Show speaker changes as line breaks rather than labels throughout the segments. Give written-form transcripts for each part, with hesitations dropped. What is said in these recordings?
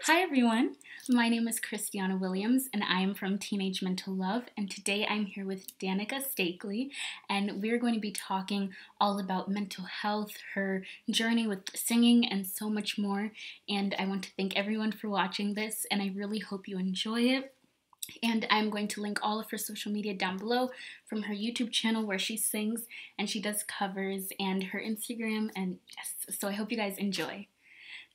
Hi everyone, my name is Chrysteannah Williams and I am from Teenage Mental Love, and today I'm here with Danica Steakley, and we're going to be talking all about mental health, her journey with singing, and so much more. And I want to thank everyone for watching this, and I really hope you enjoy it. And I'm going to link all of her social media down below, from her YouTube channel where she sings and she does covers, and her Instagram, and yes, so I hope you guys enjoy.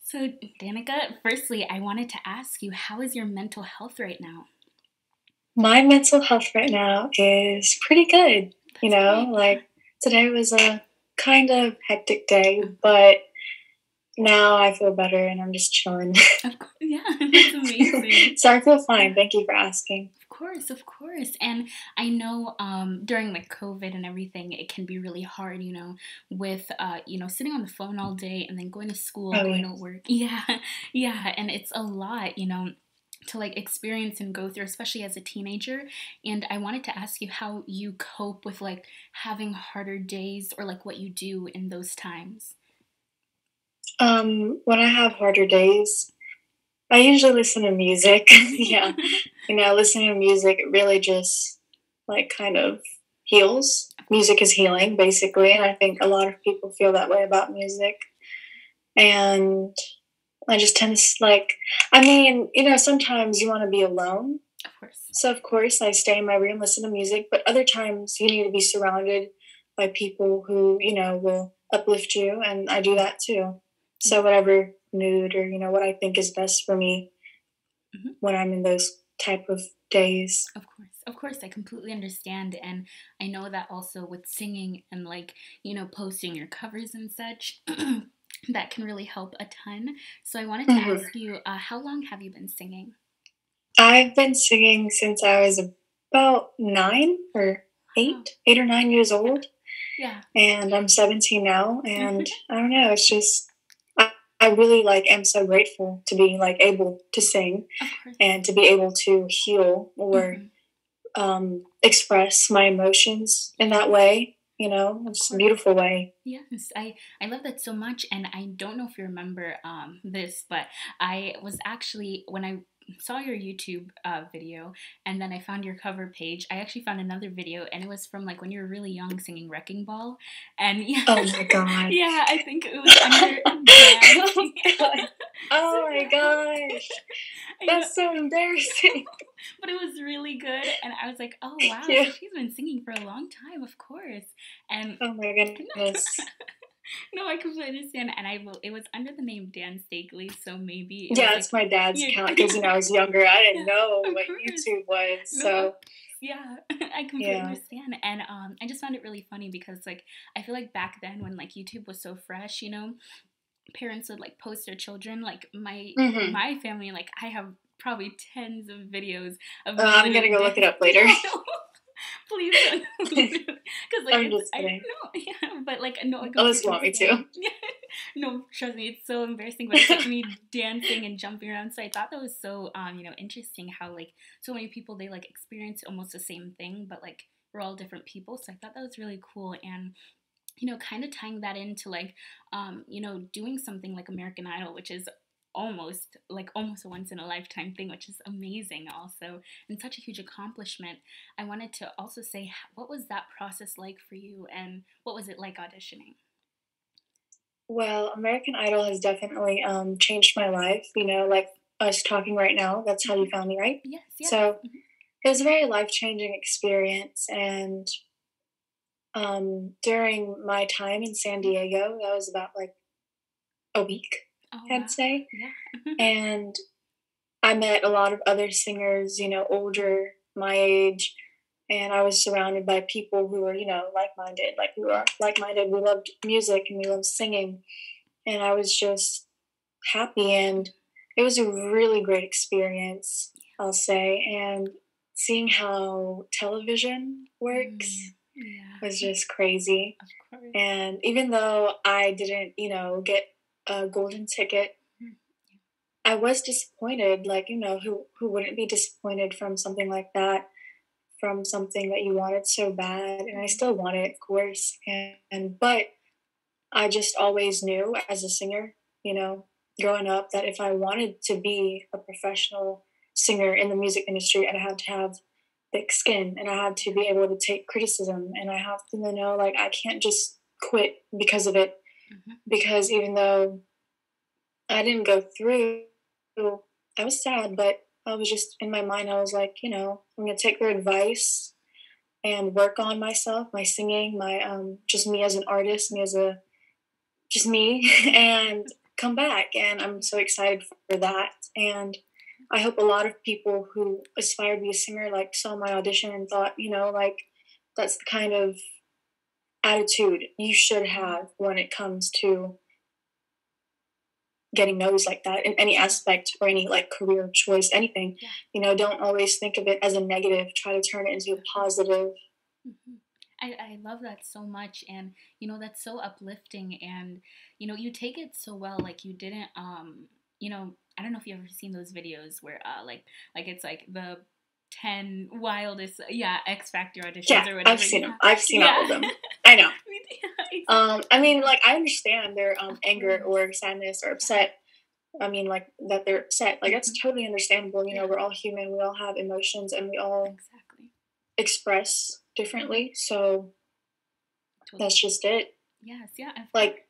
So, Danica, firstly, I wanted to ask you, how is your mental health right now?
My mental health right now is pretty good.
That's great.
Like today was a kind of hectic day, but now I feel better and I'm just chilling.
Of course, yeah, that's amazing.
So I feel fine. Thank you for asking.
Of course. And I know during like COVID and everything, it can be really hard, with, sitting on the phone all day and then going to school,
Oh,
going
yeah.
to work. Yeah, yeah. And it's a lot, to like experience and go through, especially as a teenager. And I wanted to ask you how you cope with like having harder days, or like what you do in those times.
When I have harder days, I usually listen to music. Yeah. Listening to music really just like kind of heals. Music is healing, basically. And I think a lot of people feel that way about music. And I just tend to sometimes you want to be alone.
Of course.
So, of course, I stay in my room, listen to music, but other times you need to be surrounded by people who, will uplift you. And I do that too. So, whatever mood or, what I think is best for me when I'm in those type of days.
Of course, I completely understand. And I know that also with singing and like, posting your covers and such, that can really help a ton. So I wanted to
Mhm.
ask you, how long have you been singing?
I've been singing since I was about 9 or
Wow.
8 or 9 years old.
Yeah.
And I'm 17 now. And I don't know, it's just, I really am so grateful to be able to sing and to be able to heal or express my emotions in that way. It's a beautiful way.
Yes, I love that so much, and I don't know if you remember this, but I was actually, when I saw your YouTube video, and then I found your cover page, I actually found another video, and it was from like when you were really young singing Wrecking Ball, and yeah,
Oh my god.
yeah, I think it was under dance.
Oh my god. Oh my gosh.
I know,
That's so embarrassing.
but it was really good, and I was like, oh wow,
Yeah.
so she's been singing for a long time, of course, and.
Oh my goodness.
No, I completely understand, and I will. It was under the name Dan Steakley, so maybe it was
Yeah,
like,
it's my dad's
yeah,
account because I was younger. I didn't
yeah,
know
of
what
course.
YouTube was.
No,
So
yeah, I completely
yeah.
understand, and I just found it really funny because like I feel like back then when like YouTube was so fresh, parents would like post their children. Like my
Hmm.
my family, like I have probably tens of videos of me
I'm gonna
literally
go look it
dancing.
up later.
No, please don't, because like
I'm
it's
just
I
kidding.
know, yeah, but like no, I
Unless you
completely
want me
understand.
to.
Yeah, no, trust me, it's so embarrassing, but it's like me dancing and jumping around. So I thought that was so interesting how like so many people, they like experience almost the same thing, but like we're all different people. So I thought that was really cool, and kind of tying that into like, doing something like American Idol, which is almost a once in a lifetime thing, which is amazing also, and such a huge accomplishment. I wanted to also say, what was that process like for you, and what was it like auditioning?
Well, American Idol has definitely changed my life. Like us talking right now, that's how you found me, right?
Yes, yes.
So it was a very life changing experience. And during my time in San Diego, that was about like a week,
Oh
I'd
wow.
say.
Yeah.
And I met a lot of other singers, older, my age, and I was surrounded by people who were, like minded. Like we were like minded. We loved music and we loved singing. And I was just happy. And it was a really great experience, I'll say. And seeing how television works
Yeah,
was just crazy.
of course.
And even though I didn't, get a golden ticket, I was disappointed. Like, who wouldn't be disappointed from something like that, from something that you wanted so bad? And I still want it, of course. But I just always knew as a singer, you know, growing up that if I wanted to be a professional singer in the music industry, I had to have thick skin and I had to be able to take criticism and I have to know like I can't just quit because of it.
Mm-hmm.
Because even though I didn't go through, I was sad, but I was just in my mind, I was like, I'm gonna take their advice and work on myself, my singing, my just me as an artist, me as a just me and come back. And I'm so excited for that. And I hope a lot of people who aspire to be a singer like saw my audition and thought, like that's the kind of attitude you should have when it comes to getting no's like that in any aspect or any like career choice, anything. Don't always think of it as a negative. Try to turn it into a positive.
Mm-hmm. I love that so much, and that's so uplifting, and you take it so well. Like you didn't I don't know if you've ever seen those videos where like it's like the 10 wildest X Factor auditions or whatever.
I've seen them. I've seen all of them. I know. I mean, like I understand their anger or sadness or upset. I mean, like that they're upset. Like that's totally understandable. We're all human. We all have emotions, and we all express differently. So that's just it.
Yes, yeah.
Like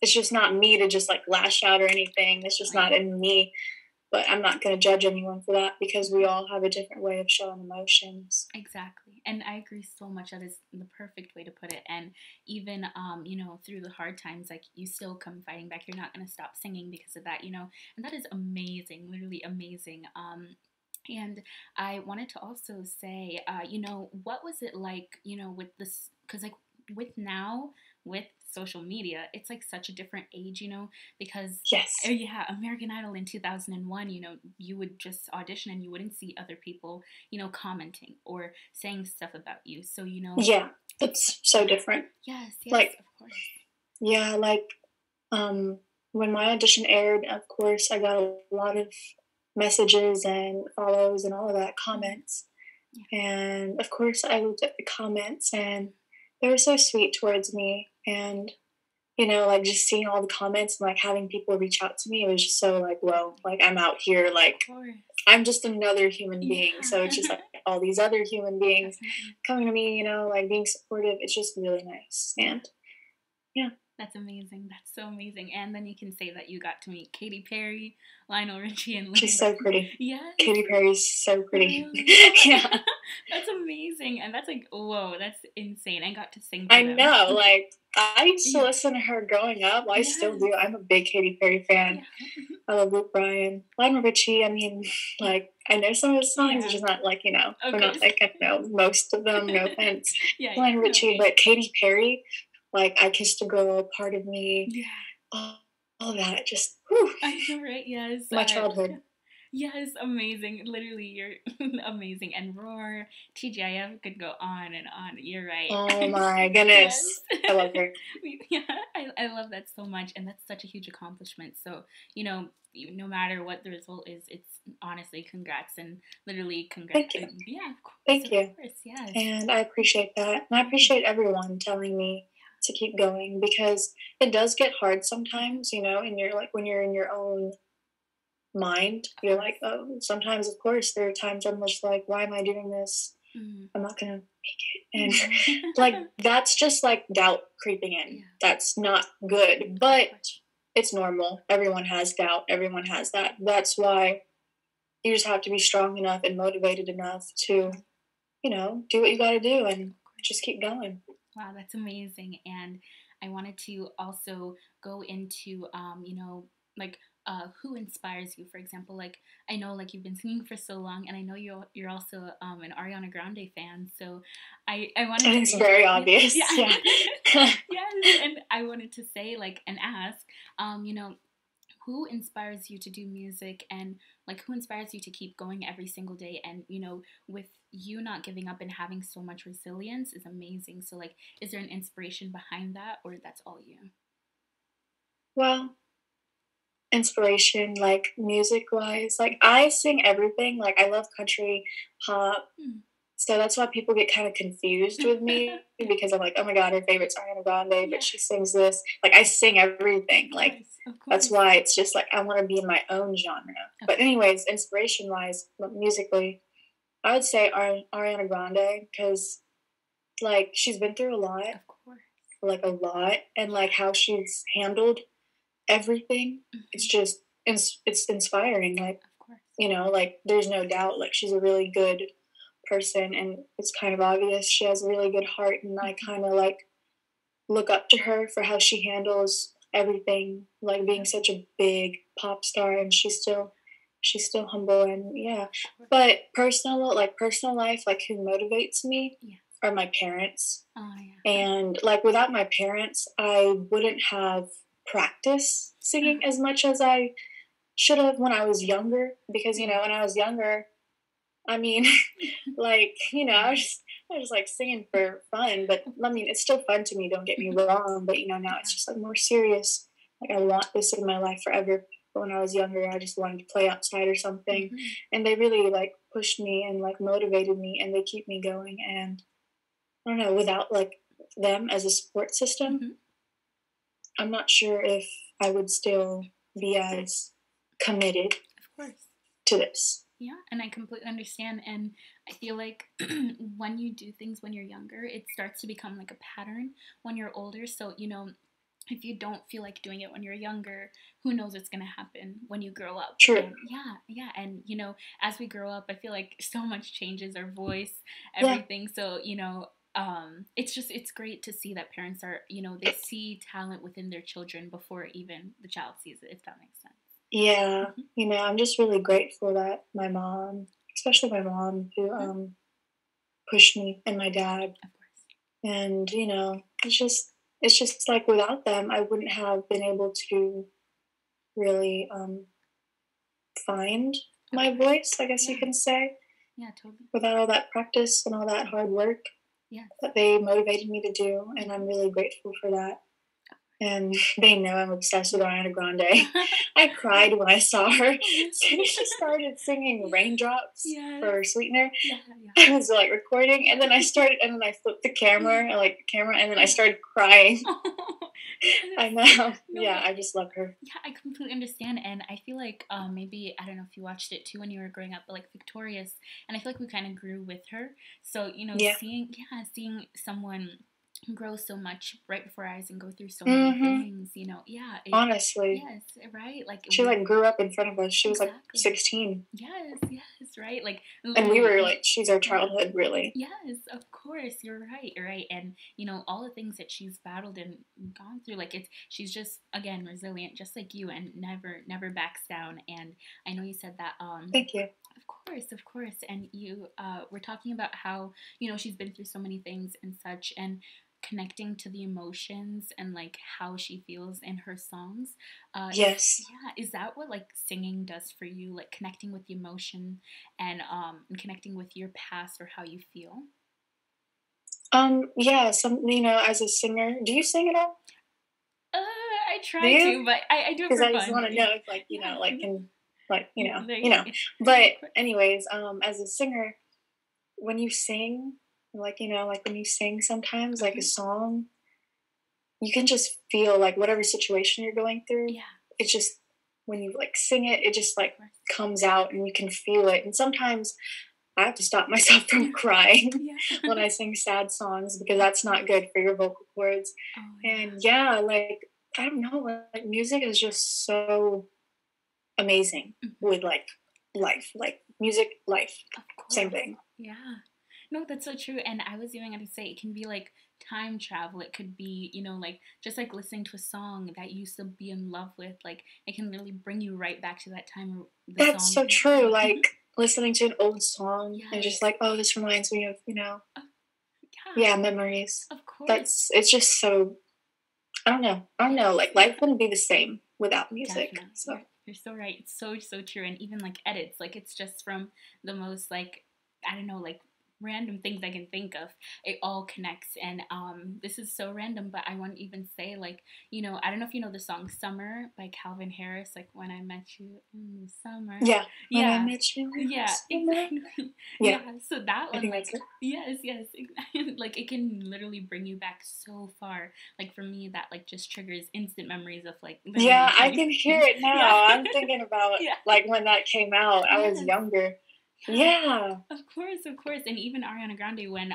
it's just not me to just like lash out or anything. It's just not in me. But I'm not going to judge anyone for that because we all have a different way of showing emotions.
Exactly. And I agree so much. That is the perfect way to put it. And even, through the hard times, like you still come fighting back. You're not going to stop singing because of that, and that is amazing, literally amazing. And I wanted to also say, what was it like, with this, because like with social media, it's like such a different age, because
yes,
American Idol in 2001, you would just audition and you wouldn't see other people, commenting or saying stuff about you. So,
yeah, it's so different.
Yes,
like,
of course.
Yeah, like, when my audition aired, of course, I got a lot of messages and follows and all of that, comments. And of course, I looked at the comments and they were so sweet towards me. And, like just seeing all the comments and like having people reach out to me, it was just so like, whoa, like I'm out here, like I'm just another human being. So it's just like all these other human beings coming to me, like being supportive. It's just really nice. And yeah.
That's amazing. That's so amazing. And then you can say that you got to meet Katy Perry, Lionel Richie, and
she's so pretty.
Yes.
Katy Perry's so pretty.
Really?
Yeah.
That's amazing. And that's like, whoa, that's insane. I got to sing
I know. Like, I used to listen to her growing up. I still do. I'm a big Katy Perry fan.
Yeah.
I love Luke Bryan. Lionel Richie, I mean, like, I know some of his songs, it's just not like, we're not like, I know most of them, no offense. Lionel Richie, but Katy Perry, like, I Kissed a Girl, Part of Me.
Yeah.
All that, just, whew.
I know, right? Yes.
My childhood.
Yes, amazing. Literally, you're amazing. And Roar, TGIF could go on and on. You're right.
Oh my goodness. I love her.
Yeah, I love that so much. And that's such a huge accomplishment. So, no matter what the result is, it's honestly congrats and literally congrats.
Thank you.
Yeah, of course.
Thank you.
Of course, yes.
And I appreciate that. And I appreciate everyone telling me to keep going because it does get hard sometimes, and you're like, when you're in your own mind, you're like, oh, sometimes, of course, there are times I'm just like, why am I doing this? I'm not gonna make it. And like, that's just like doubt creeping in. Yeah. That's not good, but it's normal. Everyone has doubt. Everyone has that. That's why you just have to be strong enough and motivated enough to, do what you gotta do and just keep going.
Wow, that's amazing. And I wanted to also go into, like, who inspires you, for example. Like, I know, like, you've been singing for so long, and I know you're also an Ariana Grande fan, so I wanted to...
It's very obvious. Yeah.
Yes, and I wanted to say, like, and ask, who inspires you to do music, and like who inspires you to keep going every single day, and with you not giving up and having so much resilience is amazing. So like, is there an inspiration behind that, or that's all you?
Well, inspiration, like music wise, like I sing everything. Like I love country, pop, So that's why people get kind of confused with me because I'm like, oh my god, her favorite's Ariana Grande,
Yeah,
but she sings this. Like I sing everything.
of
Like
course, of
that's
course.
why it's just like I want to be in my own genre. But
Okay.
anyways, inspiration wise, musically, I would say Ariana Grande because like she's been through a lot,
Of course.
like a lot, and
Yeah.
like how she's handled everything. It's
Hmm.
just it's inspiring. Like
Of course.
like there's no doubt. Like she's a really good person, and it's kind of obvious she has a really good heart, and I
Hmm.
kind of like look up to her for how she handles everything, like being
Yeah.
such a big pop star, and she's still humble, and yeah.
Of course.
But personal life, like who motivates me
Yeah.
are my parents.
Oh yeah.
And like without my parents, I wouldn't have practiced singing as much as I should have when I was younger. Because
Yeah.
when I was younger, I mean, like
Right.
I was just like singing for fun. But
Of
I
course.
mean, it's still fun to me. Don't get me wrong. But now it's
Yeah.
just like more serious. Like I want this in my life forever. But when I was younger, I just wanted to play outside or something.
Hmm.
And they really like pushed me and like motivated me, and they keep me going. And I don't know, without like them as a support system,
Hmm.
I'm not sure if I would still be as committed
Of course.
to this.
Yeah, and I completely understand. And I feel like when you do things when you're younger, it starts to become like a pattern when you're older. So, if you don't feel like doing it when you're younger, who knows what's going to happen when you grow up?
True.
And yeah, yeah. And, as we grow up, I feel like so much changes our voice,
Yeah.
everything. So, it's great to see that parents are, they see talent within their children before even the child sees it, if that makes sense.
Yeah.
Hmm.
I'm just really grateful that my mom, especially my mom, who
Hmm.
pushed me, and my dad.
Of course.
And, it's just like without them, I wouldn't have been able to really find
Of
my
course.
voice, I guess you
Yeah.
can say,
Yeah, totally.
without all that practice and all that hard work
Yes.
that they motivated me to do. And I'm
Hmm.
really grateful for that. And they know I'm obsessed with Ariana Grande. I cried when I saw her.
Obviously.
She started singing
Yeah.
Raindrops
Yes.
for Sweetener.
Yeah, yeah.
I was like recording, and then I flipped the camera, and then I
Yeah.
started crying.
Oh,
I
yes.
know.
No,
Yeah,
but
I just love her.
yeah, I completely understand, and I feel like maybe I don't know if you watched it too when you were growing up, but like Victorious, and I feel like we kind of grew with her. So
Yeah.
seeing someone grow so much right before our eyes and go through so many
Hmm.
things, yeah,
Honestly,
yes, right, like
she
we
like grew up in front of us. She was like
exactly,
16,
yes, yes, right, like
and we
literally,
were like, she's our
yeah.
childhood, really.
Yes, of course. You're right. You're right. And all the things that she's battled and gone through, like she's just again resilient, just like you, and never backs down. And I know you said that
Thank you.
of course. And you were talking about how, she's been through so many things and such, and connecting to the emotions and like how she feels in her songs. Is
Yes.
Yeah, is that what like singing does for you? Like connecting with the emotion and connecting with your past or how you feel?
Yeah, as a singer, do you sing at all?
I
Do
try
you?
to, but I do it
Because
for
I just
fun.
want to
Yeah,
know if, like,
yeah.
can, like,
Like,
But,
of course.
anyways, as a singer, when you sing, like when you sing sometimes, like a
Hmm.
song, you can just feel like whatever situation you're going through.
Yeah,
It's just when you like sing it, it just
of
like
course.
comes out, and you can feel it. And sometimes I have to stop myself from
Yeah,
crying
yeah.
when I sing sad songs because
Of
that's not
course.
good for your vocal cords.
Oh
And
yeah.
yeah, like I don't know, like music is just so amazing
Hmm.
with like life, like music, life,
Of
same
course.
thing.
Yeah. No, that's so true. And I was even going to say it can be like time travel. It could be, like just like listening to a song that you used to be in love with. Like it can really bring you right back to that time where the
That's
song.
so
Yeah.
true.
Hmm.
Like listening to an old song and just
Yes.
like, oh, this reminds me of,
Oh, yeah.
yeah, memories.
Of course.
It's just so, I don't know. I don't know.
Yes.
Like life wouldn't be the same without music.
Definitely.
So
You're so right. It's so so true. And even like edits, like it's just from the most like I don't know, like random things I can think of, it all connects. And this is so random, but I want to even say, like, I don't know if you know the song "Summer" by Calvin Harris, like "When I Met You in the Summer."
Yeah. When I
Yeah.
met you in the
Yeah,
summer.
exactly.
Yeah.
Yeah, so that
I
one,
think
like,
that's it.
yes, yes, like it can literally bring you back so far. Like for me, that like just triggers instant memories of like literally
Yeah, I can hear
2015.
it
Yeah,
now. I'm thinking about
yeah,
like when that came out. I was
yes,
younger.
yeah.
Yeah.
Of course, and even Ariana Grande when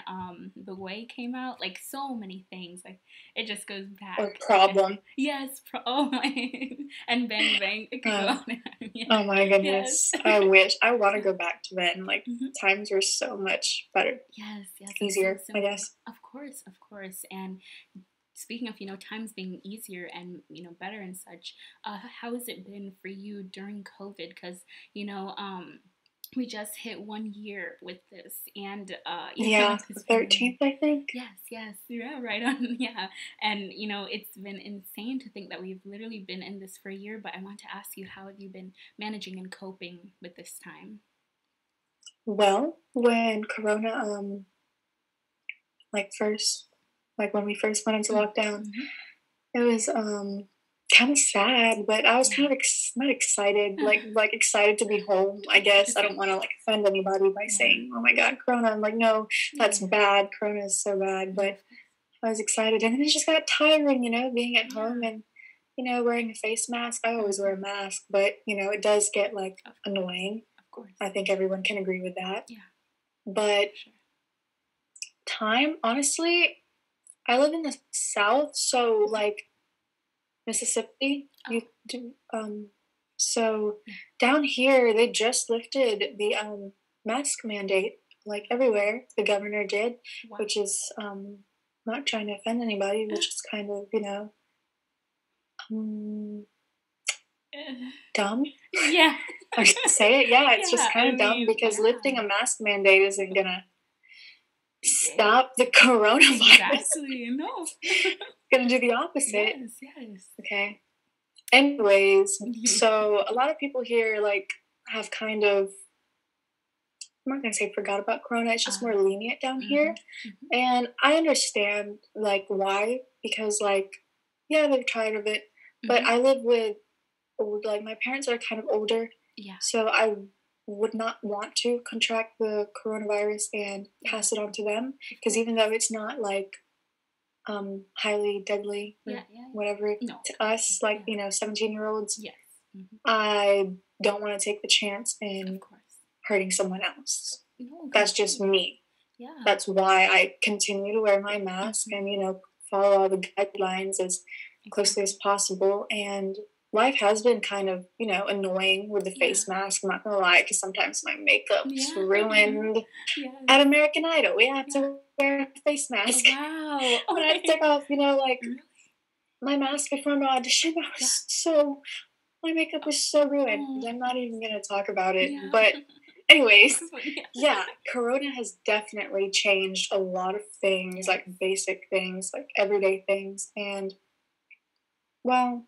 The Way came out, like so many things, like it just goes
Or
back. And
Problem.
yes, oh my, and Bang Bang, it could go
Uh,
on and on. Yeah,
oh my
yes,
goodness. I wish. I want to
yeah.
go back to then. Like,
Mhm.
times were so much better.
Yes, yes, it's so
Easier, I
simple.
guess.
Of course, of course. And speaking of, times being easier and, better and such, how has it been for you during COVID? Because, you know, um, we just hit 1 year with this, and
Yeah, the
it's been
13th, I think.
yes, yes, yeah, right on, yeah, and it's been insane to think that we've literally been in this for a year. But I want to ask you, how have you been managing and coping with this time?
Well, when Corona, like first, like when we first went into lockdown,
Mm-hmm.
it was kind of sad, but I was kind
Yeah.
of not excited, like excited to be home. I guess I don't
Same.
want to like offend anybody by
Yeah.
saying, "Oh my God, Corona." I'm like, no, that's
Yeah.
bad. Corona is so bad,
Yeah.
but I was excited, and then it just got tiring, being at home
Yeah.
and wearing a face mask. I always wear a
Mm-hmm.
mask, but it does get like
Of course.
annoying.
Of course.
I think everyone can agree with that.
Yeah.
But
For sure.
time, honestly, I live in the South, so like Mississippi,
Oh.
you do so
Yeah.
down here they just lifted the mask mandate like everywhere. The governor did,
Wow.
which is not trying to offend anybody, which is kind of, um, dumb.
Yeah.
I should say it. Yeah, it's just
Yeah.
kind
I
of dumb
mean,
because
yeah.
lifting a mask mandate isn't gonna stop the coronavirus.
Exactly. No.
Gonna do the opposite.
Yes. Yes.
Okay. Anyways, so a lot of people here like have kind of, I'm not gonna say forgot about Corona. It's just more lenient down here,
Mm-hmm.
and I understand like why, because like yeah, they're tired of it. But
Mm-hmm.
I live with like my parents are kind of older,
Yeah.
so I would not want to contract the coronavirus and pass it on to them, because even though it's not like highly deadly or
Yeah. Yeah.
whatever
No.
to us, like
Yeah.
17-year-olds,
Yes. Mm-hmm.
I don't want to take the chance
Of
in
course.
hurting someone else.
No.
That's just
Completely.
me.
Yeah.
That's why I continue to wear my mask
Mm-hmm.
and follow all the guidelines as closely as possible. And life has been kind of annoying with the
Yeah.
face mask. I'm not gonna lie, because sometimes my makeup's
Yeah.
ruined.
Yes.
At American Idol, we have
Yeah.
to wear a face mask.
Wow.
When I took off, like
Really?
my mask before my audition, my makeup was so ruined.
Oh.
I'm not even gonna talk about it.
Yeah.
But anyways,
Yeah.
yeah, Corona has definitely changed a lot of things,
Yes.
like basic things, like everyday things. And well,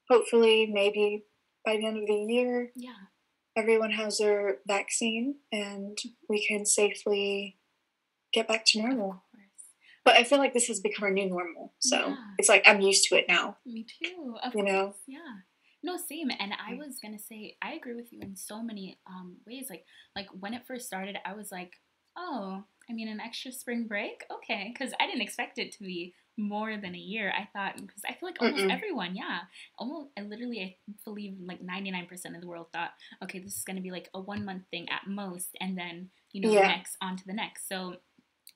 hopefully maybe by the end of the year,
Yeah.
everyone has their vaccine and we can safely get back to
Of
normal.
course.
But I feel like this has become our new normal. So
Yeah.
it's like I'm used to it now.
Me too. Of
You know?
course. Yeah. No, same. And I was gonna say I agree with you in so many ways. Like when it first started, I was like, oh, I mean, an extra spring break, okay, because I didn't expect it to be more than a year. I thought, because I feel like almost
Mm-mm.
everyone, yeah, almost I believe like 99% of the world thought, okay, this is gonna be like a 1 month thing at most, and then
Yeah.
next on to the next. So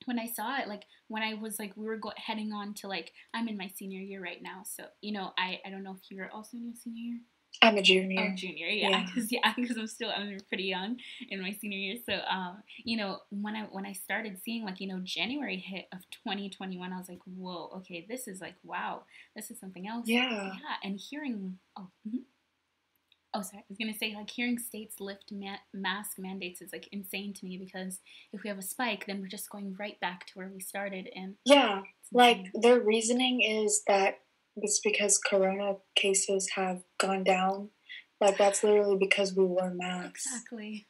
when I saw it, like when I was like, we were heading on to like, I'm in my senior year right now. So, I don't know if you're also in your senior year.
I'm a
Oh,
junior.
junior, yeah, because I'm pretty young in my senior year. So, when I started seeing like January hit of 2021, I was like, whoa, okay, this is like wow, this is something else.
Yeah.
Yeah, and hearing oh, sorry. I was gonna say, like, hearing states lift mask mandates is like insane to me, because if we have a spike, then we're just going right back to where we started. And
yeah, like their reasoning is that it's because Corona cases have gone down. Like that's literally because we wore masks.
Exactly.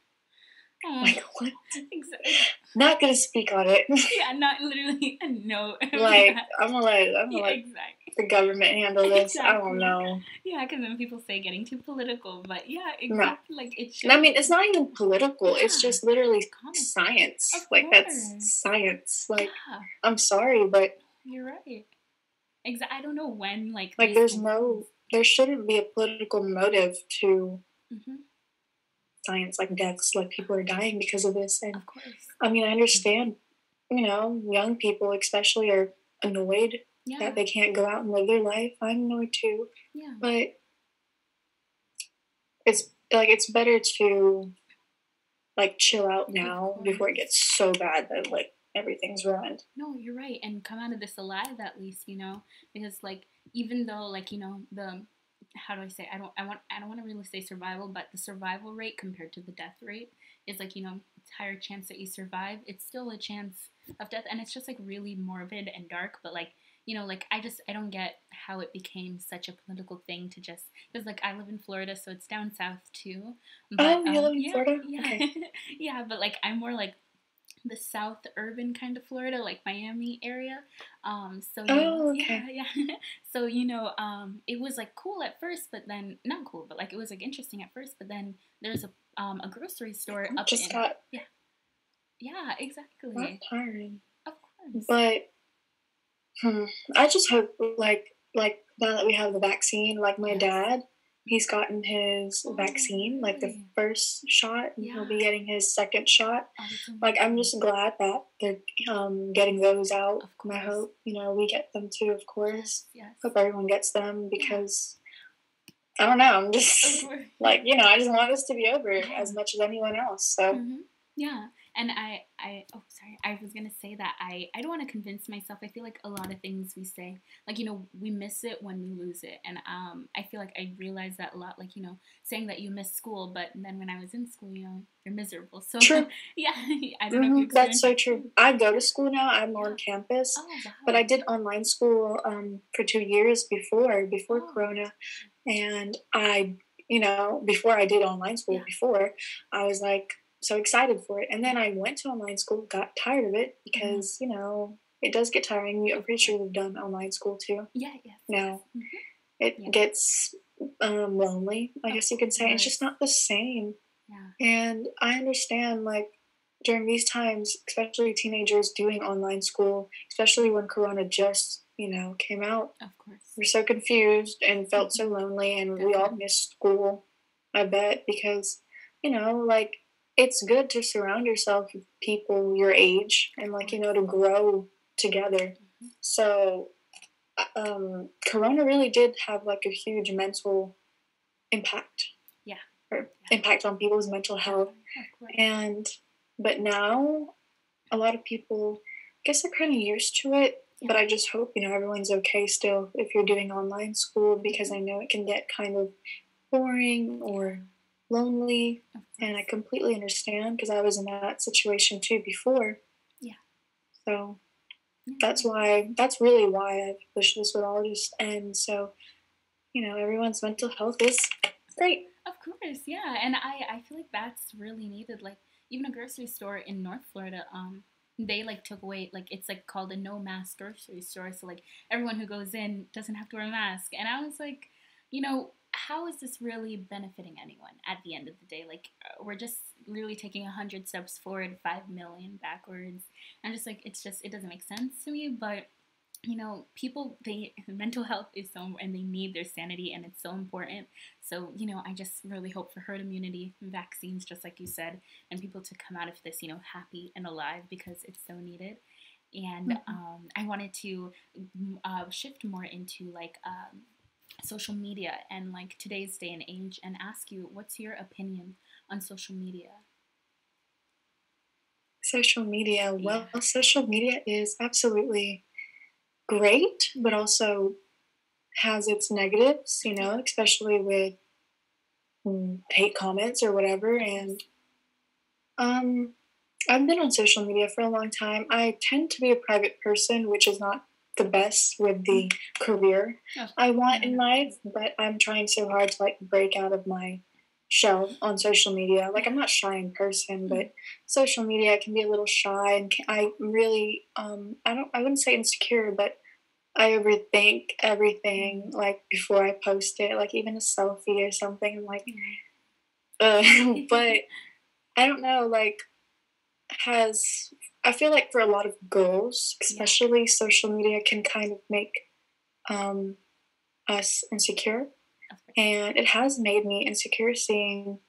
Like, what?
Exactly.
Not gonna speak on it.
Yeah, not literally. No.
Like, I'm gonna let
exactly.
the government handle this.
Exactly.
I don't know.
Yeah, because then people say getting too political, but yeah, exactly.
No.
Like it should.
I mean, it's not even political.
Yeah.
It's just literally
Common.
science.
Of
like,
course.
that's science. Like,
yeah.
I'm sorry, but
You're right. I don't know when, like
there shouldn't be a political motive to
mm-hmm.
science, like deaths, like people are dying because of this. And
of course.
I mean, I understand, young people especially are annoyed that they can't go out and live their life. I'm annoyed too.
Yeah.
But it's better to like chill out now before it gets so bad that like everything's ruined.
No, you're right, and come out of this alive at least, because like even though like the how do I say I don't want to really say survival, but the survival rate compared to the death rate is like it's higher chance that you survive. It's still a chance of death, and it's just like really morbid and dark, but like like I don't get how it became such a political thing to just because like I live in Florida, so it's down south too.
But, you live in Florida?
Yeah,
okay.
yeah, but like I'm more like the south urban kind of Florida, like Miami area. So
okay.
yeah. So it was like cool at first, but then not cool, but like it was like interesting at first, but then there's a grocery store up
just
in yeah, exactly.
Not tiring.
Of course.
But I just hope like now that we have the vaccine, like my dad, he's gotten his vaccine, like the first shot, and he'll be getting his second shot. Like I'm just glad that they're getting those out. And I hope we get them too, of course.
Yes.
Hope everyone gets them because I don't know. I'm just like I just want this to be over as much as anyone else. So.
Yeah, and I was gonna say that I don't want to convince myself. I feel like a lot of things we say, like we miss it when we lose it, and I feel like I realized that a lot. Like saying that you miss school, but then when I was in school, you're miserable. So
true.
Yeah, I don't know if you
that's so true. I go to school now. I'm on campus,
wow.
But I did online school for 2 years before Corona, and I before I did online school I was like so excited for it. And then I went to online school, got tired of it because, it does get tiring. I'm pretty sure you've done online school too.
Yeah.
Now, it gets lonely, I guess you could say. It's just not the same.
Yeah.
And I understand, like, during these times, especially teenagers doing online school, especially when Corona just, came out.
Of course.
We're so confused and felt so lonely, and we all missed school, I bet, because, like, it's good to surround yourself with people your age and to grow together. So Corona really did have like a huge mental impact. Impact on people's mental health. But now a lot of people, I guess they're kind of used to it, but I just hope everyone's okay still if you're doing online school, because I know it can get kind of boring or lonely, and I completely understand because I was in that situation too before. So that's really why I wish this would all just end. So everyone's mental health is great.
Of course, yeah, and I feel like that's really needed. Like even a grocery store in North Florida, they like took away, like it's like called a no mask grocery store, so like everyone who goes in doesn't have to wear a mask. And I was like, how is this really benefiting anyone at the end of the day? Like we're just literally taking 100 steps forward, 5 million backwards. I'm just like, it doesn't make sense to me. But people, mental health is and they need their sanity, and it's so important. So I just really hope for herd immunity, vaccines, just like you said, and people to come out of this happy and alive, because it's so needed. And I wanted to shift more into like social media and like today's day and age, and ask you, what's your opinion on social media?
Social media. Well, social media is absolutely great, but also has its negatives, especially with hate comments or whatever. And I've been on social media for a long time. I tend to be a private person, which is not the best with the career I want in life, but I'm trying so hard to like break out of my show on social media. Like, I'm not shy in person, but social media I can be a little shy, and I really I wouldn't say insecure, but I overthink everything like before I post it, like even a selfie or something. Like, but I don't know, like, has I feel like for a lot of girls, especially, social media can kind of make um, us insecure, and it has made me insecure seeing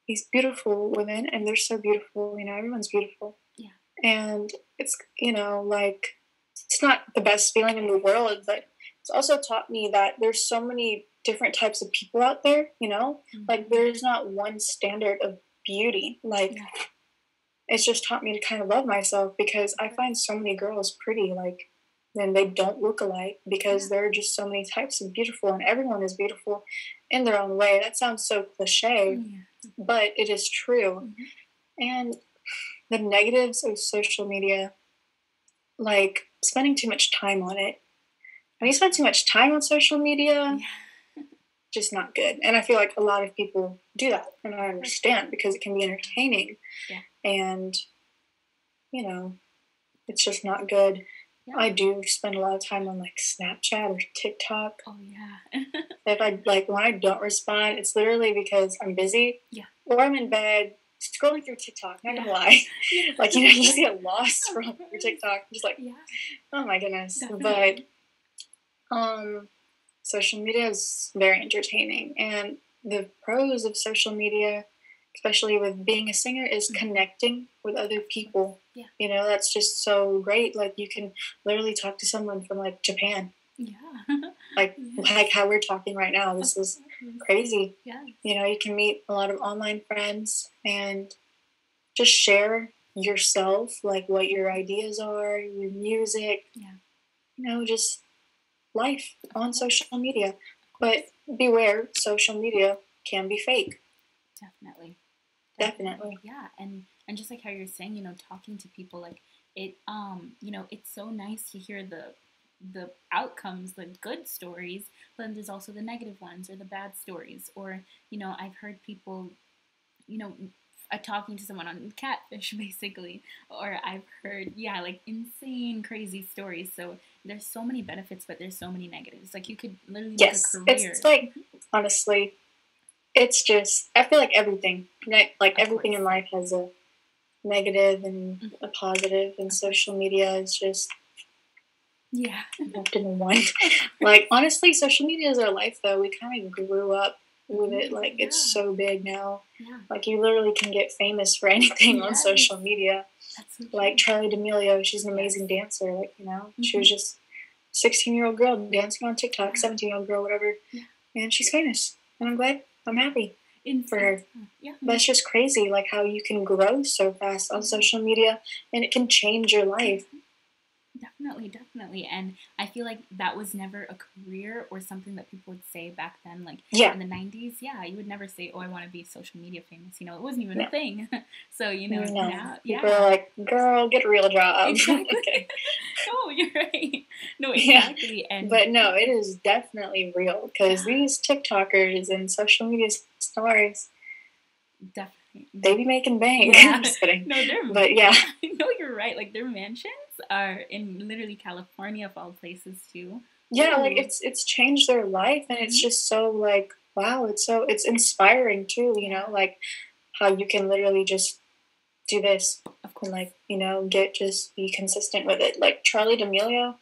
these beautiful women, and they're so beautiful. You know, everyone's beautiful,
Yeah.
and it's, you know, like, it's not the best feeling in the world, but it's also taught me that there's so many different types of people out there. You know, like, there's not one standard of beauty. Like, it's just taught me to kind of love myself, because I find so many girls pretty, like, and they don't look alike, because there are just so many types of beautiful, and everyone is beautiful in their own way. That sounds so cliche, but it is true. And the negatives of social media, like spending too much time on it. When you spend too much time on social media, just not good. And I feel like a lot of people do that, and I understand, because it can be entertaining. And, you know, it's just not good. I do spend a lot of time on like Snapchat or TikTok.
Oh yeah.
If I like, when I don't respond, it's literally because I'm busy. Or I'm in bed scrolling through TikTok. Not gonna lie, like, you know, you just get lost scrolling through TikTok. Just like, oh my goodness. Definitely. But social media is very entertaining, and the pros of social media, especially with being a singer, is connecting with other people. You know, that's just so great. Like, you can literally talk to someone from like Japan. Like how we're talking right now. This is crazy. You know, you can meet a lot of online friends and just share yourself, like what your ideas are, your music. You know, just life on social media. But beware, social media can be fake. Definitely.
Yeah, and just like how you're saying, you know, talking to people, like, it you know, it's so nice to hear the outcomes, the good stories, but then there's also the negative ones or the bad stories. Or, you know, I've heard people, you know, talking to someone on catfish basically, or I've heard, like, insane crazy stories. So there's so many benefits, but there's so many negatives. Like, you could literally make a career.
It's like, honestly, it's just, I feel like everything, like everything in life has a negative and a positive, and social media is just wrapped in one. Like, honestly, social media is our life, though. We kind of grew up with it. Like, it's so big now. Like, you literally can get famous for anything on social media. Like Charli D'Amelio, she's an amazing dancer. Like, you know, she was just a 16-year-old girl dancing on TikTok, 17-year-old girl, whatever, and she's famous. And I'm happy for her. But it's just crazy, like, how you can grow so fast on social media, and it can change your life.
Definitely. And I feel like that was never a career or something that people would say back then. Like, in the 90s, you would never say, oh, I want to be social media famous. You know, it wasn't even a thing. So, you know, now,
people are like, girl, get a real job.
Exactly.
Okay.
No, you're right. No, exactly. And
but no, it is definitely real, because these TikTokers and social media stars, they be making bank. I'm just kidding.
No,
but
no, you're right. Like, their mansions are in literally California, of all places, too.
Like, it's changed their life, and it's just so, like, wow, it's inspiring too. You know, like, how you can literally just do this, and, like, you know, just be consistent with it. Like Charli D'Amelio,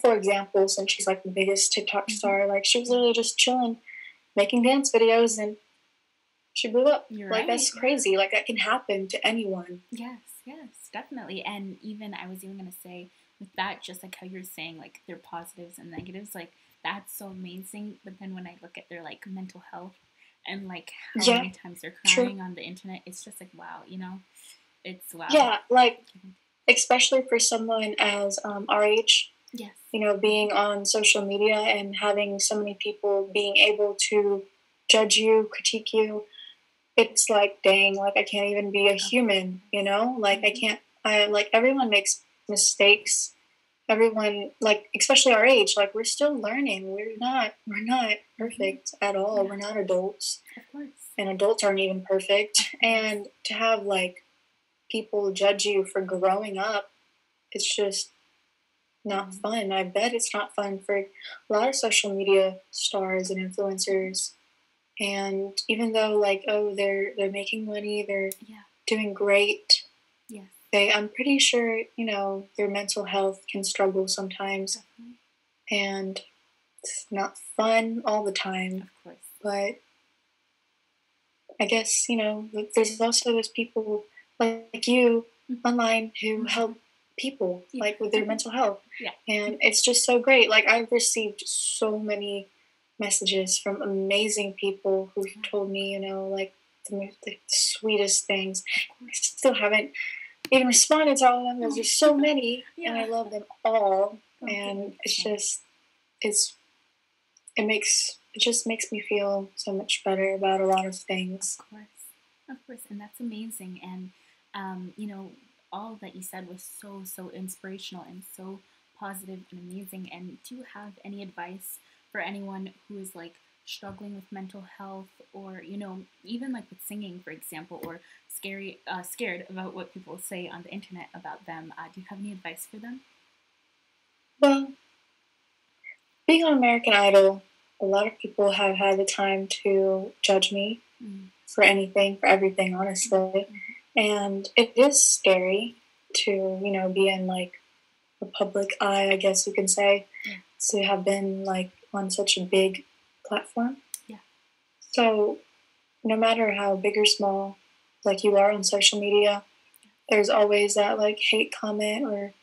for example, since she's like the biggest TikTok star, like, she was literally just chilling, making dance videos, and she blew up. Like, that's crazy. Like, that can happen to anyone.
Yes, definitely. And even, I was even going to say, with that, just like how you're saying, like, their positives and negatives, like, that's so amazing. But then when I look at their, like, mental health and, like, how many times they're crying on the internet, it's just like, wow, you know? It's wow.
Yeah, like, especially for someone as our age. You know, being on social media and having so many people being able to judge you, critique you, it's like, dang, like, I can't even be a human, you know? Like, I can't, like, everyone makes mistakes, everyone, like, especially our age, like, we're still learning. We're not perfect at all.
Yeah.
We're not adults.
Of course.
And adults aren't even perfect. And to have, like, people judge you for growing up, it's just not fun. I bet it's not fun for a lot of social media stars and influencers. And even though, like, oh, they're making money, they're doing great.
Yes.
I'm pretty sure, their mental health can struggle sometimes.
Definitely.
And it's not fun all the time.
Of course.
But I guess, there's also those people like you online who help people, like, with their mental health.
Yeah.
And it's just so great. Like, I've received so many messages from amazing people who've told me, like, the sweetest things. I still haven't even responded to all of them because there's so many, and I love them all. And it's just, it just makes me feel so much better about a lot of things.
Of course, and that's amazing. And all that you said was so inspirational and so positive and amazing. And do you have any advice for anyone who is like struggling with mental health, or even like with singing, for example, or scared about what people say on the internet about them? Do you have any advice for them?
Well, being on American Idol, a lot of people have had the time to judge me for anything, for everything, honestly. And it is scary to, be in, like, the public eye, I guess you can say, to have been, like, on such a big platform.
Yeah.
So no matter how big or small, like, you are on social media, there's always that, like, hate comment or,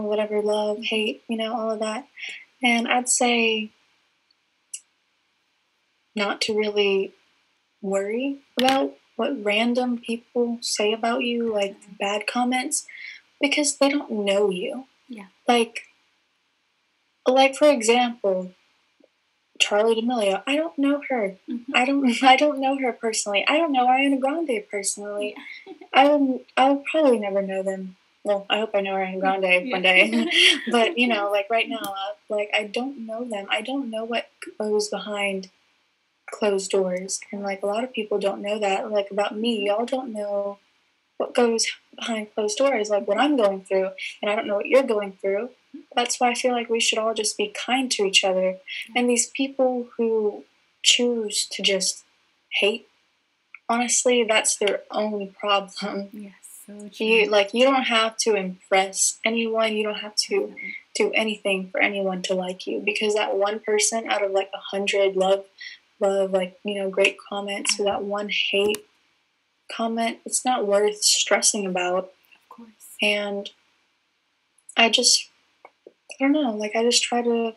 whatever, love, hate, all of that. And I'd say not to really worry about what random people say about you, like bad comments, because they don't know you.
Yeah.
Like for example, Charlie D'Amelio. I don't know her. I don't know her personally. I don't know Ariana Grande personally. I'll probably never know them. Well, I hope I know Ariana Grande one day. But like right now, like I don't know them. I don't know what goes behind closed doors, and like a lot of people don't know that. Like about me, y'all don't know what goes behind closed doors, like what I'm going through, and I don't know what you're going through. That's why I feel like we should all just be kind to each other. And these people who choose to just hate, honestly, that's their own problem.
Yes, so true.
You don't have to impress anyone. You don't have to do anything for anyone to like you, because that one person out of like 100 love, like, great comments, for that one hate comment, it's not worth stressing about.
Of course.
And I don't know, like I just try to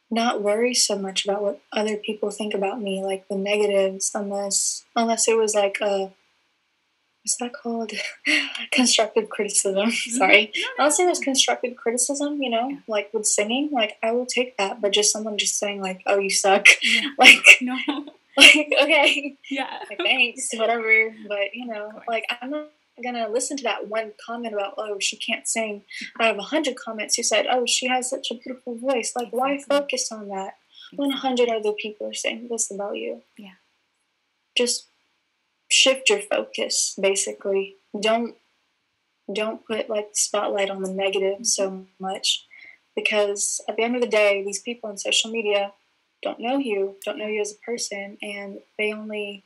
not worry so much about what other people think about me, like the negatives, unless it was like what's that called? Constructive criticism. Sorry. Unless it was constructive criticism, like with singing, like I will take that, but just someone just saying like, oh, you suck. Like,
no.
Like, okay.
Yeah.
Like, thanks, whatever. But, like, I'm not going to listen to that one comment about, oh, she can't sing, out of 100 comments who said, oh, she has such a beautiful voice. Like, why focus on that when 100 other people are saying this about you?
Yeah.
Just shift your focus, basically. Don't put, like, the spotlight on the negative so much, because at the end of the day, these people on social media don't know you as a person, and they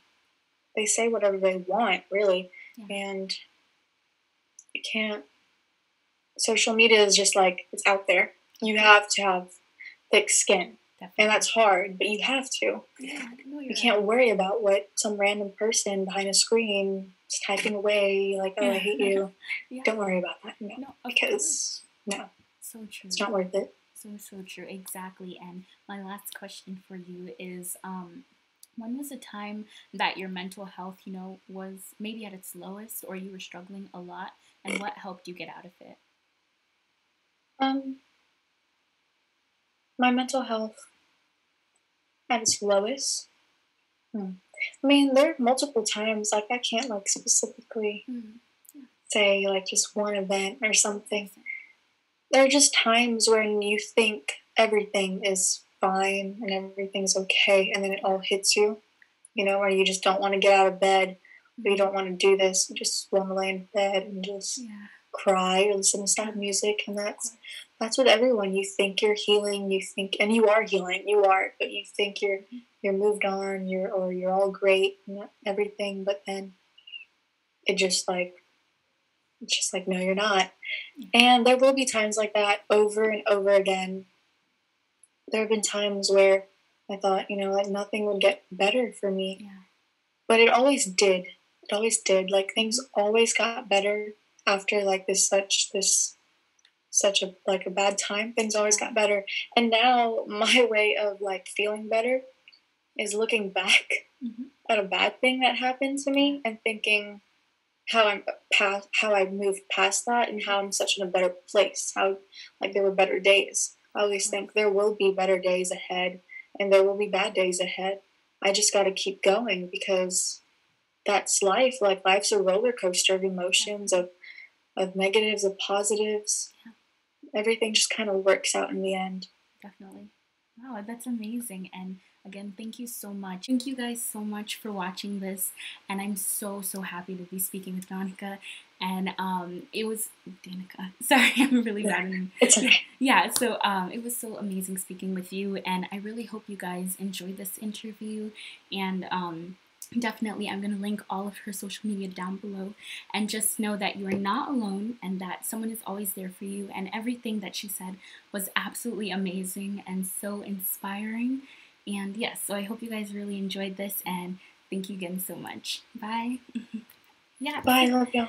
say whatever they want, really. And you can't, social media is just like, it's out there. You have to have thick skin. Definitely. And that's hard, but you have to.
Yeah,
you can't worry about what some random person behind a screen is typing away, like, oh, I hate you. Don't worry about that, because, no.
So true.
It's not worth it.
So true, exactly. And my last question for you is, when was a time that your mental health, was maybe at its lowest, or you were struggling a lot, and what helped you get out of it?
My mental health at its lowest. I mean, there are multiple times, like I can't like specifically say like just one event or something. there are just times when you think everything is fine and everything's okay, and then it all hits you, where you just don't want to get out of bed, or you don't want to do this, you just want to lay in bed and just cry or listen to sad music, and that's with everyone. You think you're healing, and you are healing, but you think you're moved on, you're all great and everything, but then it just like it's just like, no, you're not. And there will be times like that over and over again. There have been times where I thought, like nothing would get better for me.
Yeah.
But it always did. It always did. Like things always got better after like such a bad time. Things always got better. And now my way of like feeling better is looking back at a bad thing that happened to me and thinking how I moved past that and how I'm such in a better place. How like there were better days. I always think there will be better days ahead and there will be bad days ahead. I just got to keep going because that's life. Like life's a roller coaster of emotions, of negatives, of positives. Yeah. Everything just kind of works out in the end.
Definitely. Wow, that's amazing. And again, thank you so much. Thank you guys so much for watching this. And I'm so happy to be speaking with Danica. And it was Danica. Sorry, I'm really bad.
It's okay.
Yeah, so it was so amazing speaking with you. And I really hope you guys enjoyed this interview. And definitely, I'm going to link all of her social media down below. And just know that you are not alone and that someone is always there for you. And everything that she said was absolutely amazing and so inspiring. And yes, so I hope you guys really enjoyed this. And thank you again so much. Bye.
Yeah. Bye. Love y'all.